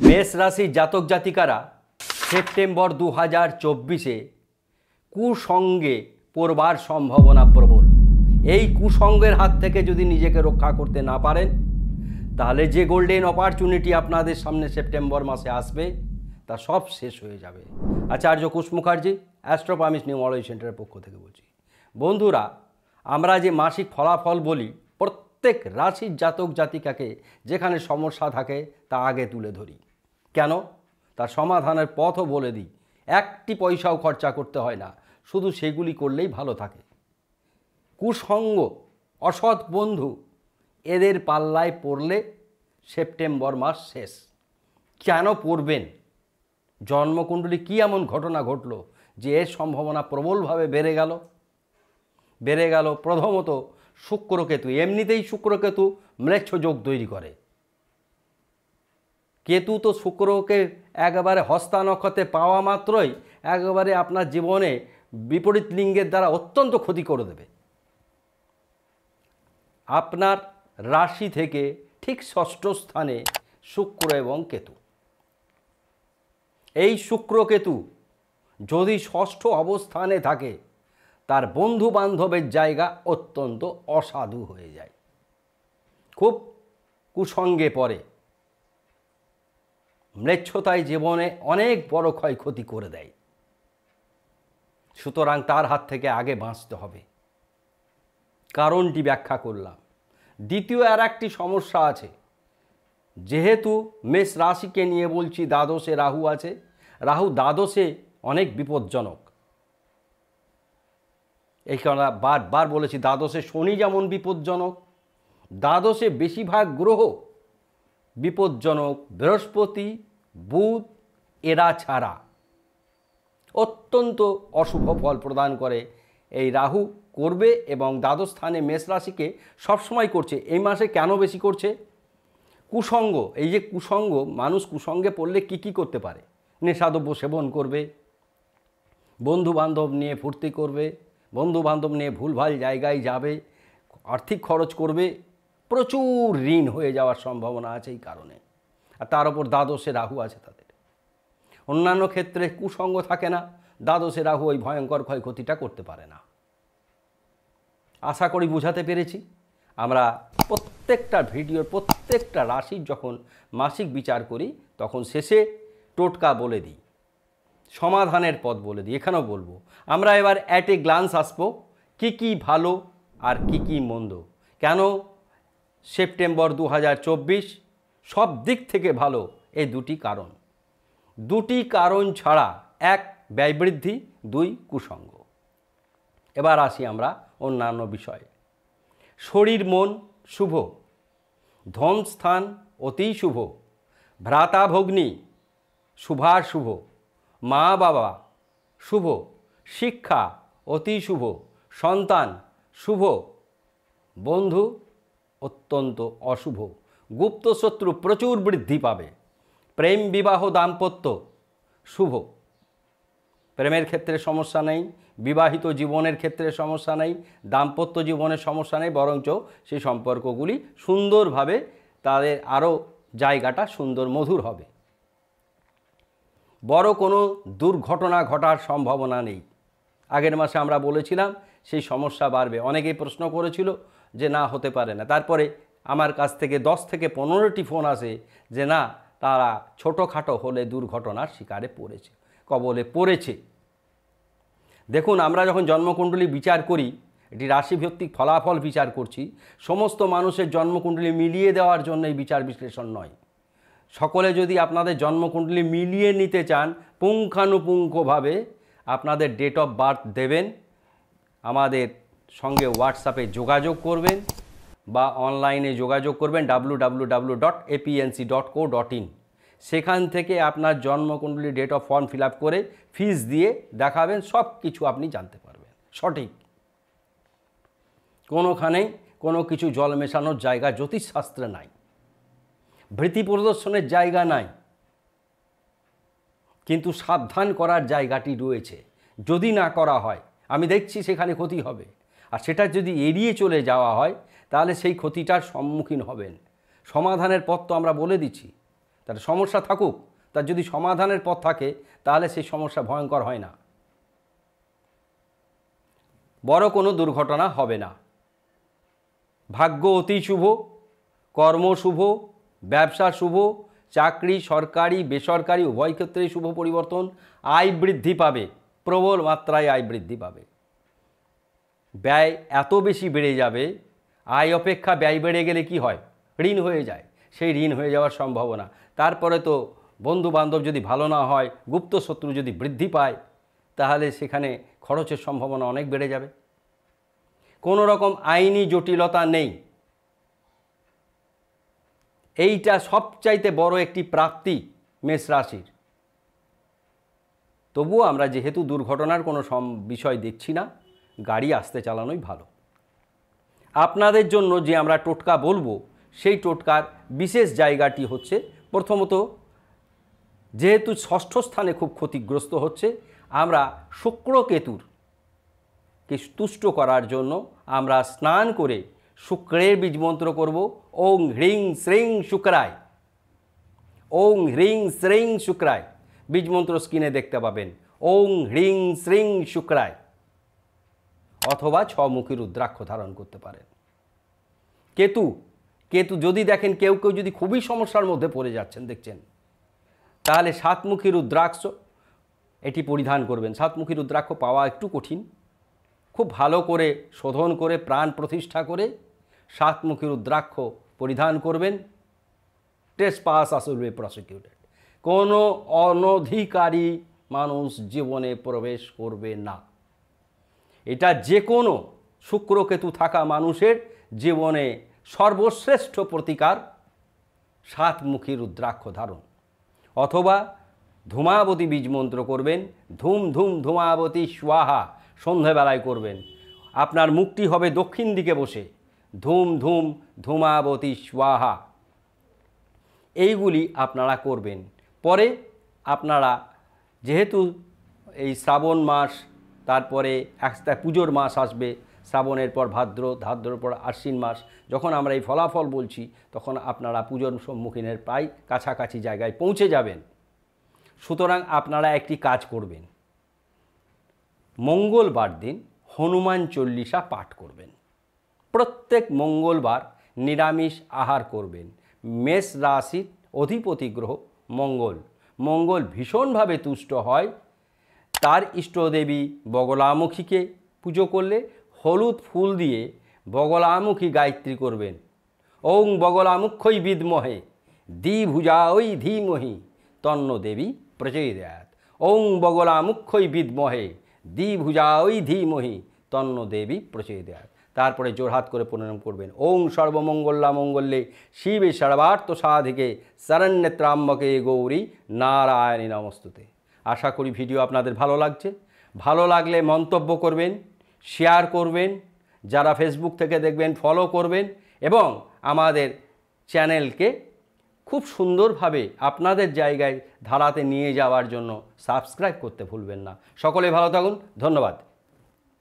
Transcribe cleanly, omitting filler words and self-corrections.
মেষ রাশির জাতক জাতিকারা সেপ্টেম্বর 2024-এ কুসঙ্গে পড়বার সম্ভাবনা প্রবল। এই কুসঙ্গের হাত থেকে যদি নিজেকে রক্ষা করতে না পারেন, তাহলে যে গোল্ডেন অপরচুনিটি আপনাদের সামনে সেপ্টেম্বর মাসে আসবে তা সব শেষ হয়ে যাবে। আচার্য কুশ মুখার্জি, অ্যাস্ট্রোপামিস নিউমোলজি সেন্টারের পক্ষ থেকে বলছি। বন্ধুরা, আমরা যে মাসিক ফলাফল বলি, প্রত্যেক রাশির জাতক জাতিকাকে যেখানে সমস্যা থাকে তা আগে তুলে ধরি। কেন? তার সমাধানের পথও বলে দিই। একটি পয়সাও খরচা করতে হয় না, শুধু সেগুলি করলেই ভালো থাকে। কুসঙ্গ, অসৎ বন্ধু, এদের পাল্লায় পড়লে সেপ্টেম্বর মাস শেষ। কেন পড়বেন? জন্মকুণ্ডলী কী এমন ঘটনা ঘটল যে এর সম্ভাবনা প্রবলভাবে বেড়ে গেল? প্রথমত শুক্রকেতু। এমনিতেই শুক্রকেতু ম্লেচ্ছ যোগ তৈরি করে। কেতু তো শুক্রকে একেবারে হস্তা নক্ষত্রে পাওয়া মাত্রই একেবারে আপনার জীবনে বিপরীত লিঙ্গের দ্বারা অত্যন্ত ক্ষতি করে দেবে। আপনার রাশি থেকে ঠিক ষষ্ঠ স্থানে শুক্র এবং কেতু। এই শুক্রকেতু যদি ষষ্ঠ অবস্থানে থাকে, তার বন্ধু বান্ধবের জায়গা অত্যন্ত অসাধু হয়ে যায়, খুব কুসঙ্গে পড়ে, ম্লেচ্ছতায় জীবনে অনেক বড় ক্ষয়ক্ষতি করে দেয়। সুতরাং তার হাত থেকে আগে বাঁচতে হবে। কারণটি ব্যাখ্যা করলাম। দ্বিতীয় আর একটি সমস্যা আছে। যেহেতু মেষ রাশিকে নিয়ে বলছি, দ্বাদশে রাহু আছে। রাহু দ্বাদশে অনেক বিপজ্জনক। এই কারণে বারবার বলেছি, দ্বাদশে শনি যেমন বিপজ্জনক, দ্বাদশে বেশিরভাগ গ্রহ বিপজ্জনক। বৃহস্পতি, বুধ, এরা ছাড়া অত্যন্ত অশুভ ফল প্রদান করে এই রাহু করবে, এবং দ্বাদশ স্থানে মেষ রাশিকে সবসময় করছে। এই মাসে কেন বেশি করছে? কুসঙ্গ। এই যে কুসঙ্গ, মানুষ কুসঙ্গে পড়লে কি করতে পারে? নেশাদ্রব্য সেবন করবে, বন্ধু বান্ধব নিয়ে ফুর্তি করবে, বন্ধু বান্ধব নিয়ে ভুলভাল জায়গায় যাবে, আর্থিক খরচ করবে, প্রচুর ঋণ হয়ে যাওয়ার সম্ভাবনা আছে এই কারণে। আর তার উপর দ্বাদশে রাহু আছে তাদের। অন্যান্য ক্ষেত্রে কুসঙ্গ থাকে না, দ্বাদশে রাহু ওই ভয়ঙ্কর ক্ষয়ক্ষতিটা করতে পারে না। আশা করি বুঝাতে পেরেছি। আমরা প্রত্যেকটা ভিডিওর প্রত্যেকটা রাশির যখন মাসিক বিচার করি, তখন শেষে টোটকা বলে দিই, সমাধানের পথ বলে দিই। এখানেও বলবো। আমরা এবার অ্যাট এ গ্লান্স আসবো কী ভালো আর কী মন্দ। কেন সেপ্টেম্বর 2024 সব দিক থেকে ভালো? এই দুটি কারণ ছাড়া: এক, ব্যয় বৃদ্ধি; দুই, কুসঙ্গ। এবার আসি আমরা অন্যান্য বিষয়ে। শরীর মন শুভ, ধন স্থান অতি শুভ, ভ্রাতা ভগ্নী শুভাশুভ, মা বাবা শুভ, শিক্ষা অতি শুভ, সন্তান শুভ, বন্ধু অত্যন্ত অশুভ, গুপ্ত শত্রু প্রচুর বৃদ্ধি পাবে, প্রেম বিবাহ দাম্পত্য শুভ। প্রেমের ক্ষেত্রে সমস্যা নেই, বিবাহিত জীবনের ক্ষেত্রে সমস্যা নেই, দাম্পত্য জীবনের সমস্যা নেই, বরঞ্চ সেই সম্পর্কগুলি সুন্দরভাবে তাদের আরও জায়গাটা সুন্দর মধুর হবে। বড় কোনো দুর্ঘটনা ঘটার সম্ভাবনা নেই। আগের মাসে আমরা বলেছিলাম সেই সমস্যা বাড়বে। অনেকেই প্রশ্ন করেছিল যে না, হতে পারে না। তারপরে আমার কাছ থেকে 10 থেকে 15টি ফোন আসে যে না, তারা ছোটোখাটো হলে দুর্ঘটনার শিকারে পড়েছে, কবলে পড়েছে। দেখুন, আমরা যখন জন্মকুণ্ডলী বিচার করি, এটি রাশিভিত্তিক ফলাফল বিচার করছি। সমস্ত মানুষের জন্মকুণ্ডলী মিলিয়ে দেওয়ার জন্য এই বিচার বিশ্লেষণ নয়। সকলে যদি আপনাদের জন্মকুণ্ডলী মিলিয়ে নিতে চান, পুঙ্খানুপুঙ্খভাবে আপনাদের ডেট অফ বার্থ দেবেন, আমাদের সঙ্গে হোয়াটসঅ্যাপে যোগাযোগ করবেন বা অনলাইনে যোগাযোগ করবেন www.apnc.co.in। সেখান থেকে আপনার জন্মকুণ্ডলী date of form fill up করে ফিস দিয়ে দেখাবেন, সব কিছু আপনি জানতে পারবেন সঠিক। কোনোখানেই কোনো কিছু জল মেশানোর জায়গা জ্যোতিষশাস্ত্রে নাই, ভীতি প্রদর্শনের জায়গা নাই, কিন্তু সাবধান করার জায়গাটি রয়েছে। যদি না করা হয়, আমি দেখছি সেখানে ক্ষতি হবে, আর সেটা যদি এড়িয়ে চলে যাওয়া হয়, তাহলে সেই ক্ষতিটার সম্মুখীন হবেন। সমাধানের পথ তো আমরা বলে দিচ্ছি। তার সমস্যা থাকুক, তার যদি সমাধানের পথ থাকে তাহলে সেই সমস্যা ভয়ঙ্কর হয় না, বড় কোনো দুর্ঘটনা হবে না। ভাগ্য অতি শুভ, কর্ম শুভ, ব্যবসা শুভ, চাকরি সরকারি বেসরকারি উভয় ক্ষেত্রেই শুভ পরিবর্তন, আয় বৃদ্ধি পাবে, প্রবল মাত্রায় আয় বৃদ্ধি পাবে। ব্যয় এত বেশি বেড়ে যাবে, আয় অপেক্ষা ব্যয় বেড়ে গেলে কি হয়, ঋণ হয়ে যায়, সেই ঋণ হয়ে যাওয়ার সম্ভাবনা। তারপরে তো বন্ধু বান্ধব যদি ভালো না হয়, গুপ্ত শত্রু যদি বৃদ্ধি পায়, তাহলে সেখানে খরচের সম্ভাবনা অনেক বেড়ে যাবে। কোনো রকম আইনি জটিলতা নেই, এইটা সবচাইতে বড় একটি প্রাপ্তি মেষ রাশির। তবুও আমরা যেহেতু দুর্ঘটনার কোনো বিষয় দেখছি না, গাড়ি আস্তে চালানোই ভালো। আপনাদের জন্য যে আমরা টোটকা বলবো, সেই টোটকার বিশেষ জায়গাটি হচ্ছে, প্রথমত যেহেতু ষষ্ঠ স্থানে খুব ক্ষতিগ্রস্ত হচ্ছে, আমরা শুক্র কেতুরকে তুষ্ট করার জন্য আমরা স্নান করে শুক্রের বীজমন্ত্র করব, ওং হ্রিং শ্রিং শুক্রায়, ওং হ্রিং শ্রিং শুক্রায়। বীজমন্ত্র স্ক্রিনে দেখতে পাবেন, ওং হ্রিং শ্রিং শুক্রায়। অথবা 6 মুখী রুদ্রাক্ষ ধারণ করতে পারেন। কেতু যদি দেখেন কেউ যদি খুবই সমস্যার মধ্যে পড়ে যাচ্ছেন দেখছেন, তাহলে 7 মুখী রুদ্রাক্ষ এটি পরিধান করবেন। 7 মুখী রুদ্রাক্ষ পাওয়া একটু কঠিন, খুব ভালো করে শোধন করে প্রাণ প্রতিষ্ঠা করে 7 মুখী রুদ্রাক্ষ পরিধান করবেন। Trespass will be prosecuted. কোনো অনধিকারী মানুষ জীবনে প্রবেশ করবে না। এটা যে কোনো শুক্রকেতু থাকা মানুষের জীবনে সর্বশ্রেষ্ঠ প্রতিকার 7 মুখী রুদ্রাক্ষ ধারণ। অথবা ধূমাবতী বীজ মন্ত্র করবেন, ধূম ধূম ধূমাবতী স্বাহা, সন্ধ্যাবেলায় করবেন। আপনার মুখটি হবে দক্ষিণ দিকে বসে, ধূম ধূম ধূমাবতী স্বাহা। এইগুলি আপনারা করবেন। পরে আপনারা যেহেতু এই শ্রাবণ মাস, তারপরে একটা পুজোর মাস আসবে, শ্রাবণের পর ভাদ্র, ভাদ্রর পর আশ্বিন মাস, যখন আমরা এই ফলাফল বলছি তখন আপনারা পুজোর সম্মুখীনের প্রায় কাছাকাছি জায়গায় পৌঁছে যাবেন। সুতরাং আপনারা একটি কাজ করবেন, মঙ্গলবার দিন হনুমান চল্লিশা পাঠ করবেন। প্রত্যেক মঙ্গলবার নিরামিষ আহার করবেন। মেষ রাশির অধিপতি গ্রহ মঙ্গল ভীষণভাবে তুষ্ট হয়। তার ইষ্টদেবী বগলামুখীকে পুজো করলে হলুদ ফুল দিয়ে বগলামুখী গায়ত্রী করবেন। ওং বগলামুখ্যই বিদ্মহে দ্বিভুজাঐ ধীমহি তন্ন দেবী প্রচোদয়াৎ। ওং বগলামুখ্যই বিদ্মহে দ্বিভুজাঐ ধীমহি তন্ন দেবী প্রচোদয়াৎ। তারপরে জোড়হাত করে প্রণাম করবেন। ওং সর্বমঙ্গলা মঙ্গলে শিবে সর্বার্থ সাধিকে শরণ্যত্রাম্বকে গৌরী নারায়ণী নমস্তুতে। আশা করি ভিডিও আপনাদের ভালো লাগছে। ভালো লাগলে মন্তব্য করবেন, শেয়ার করবেন, যারা ফেসবুক থেকে দেখবেন ফলো করবেন, এবং আমাদের চ্যানেলকে খুব সুন্দরভাবে আপনাদের জায়গায় ধারাতে নিয়ে যাওয়ার জন্য সাবস্ক্রাইব করতে ভুলবেন না। সকলে ভালো থাকুন, ধন্যবাদ।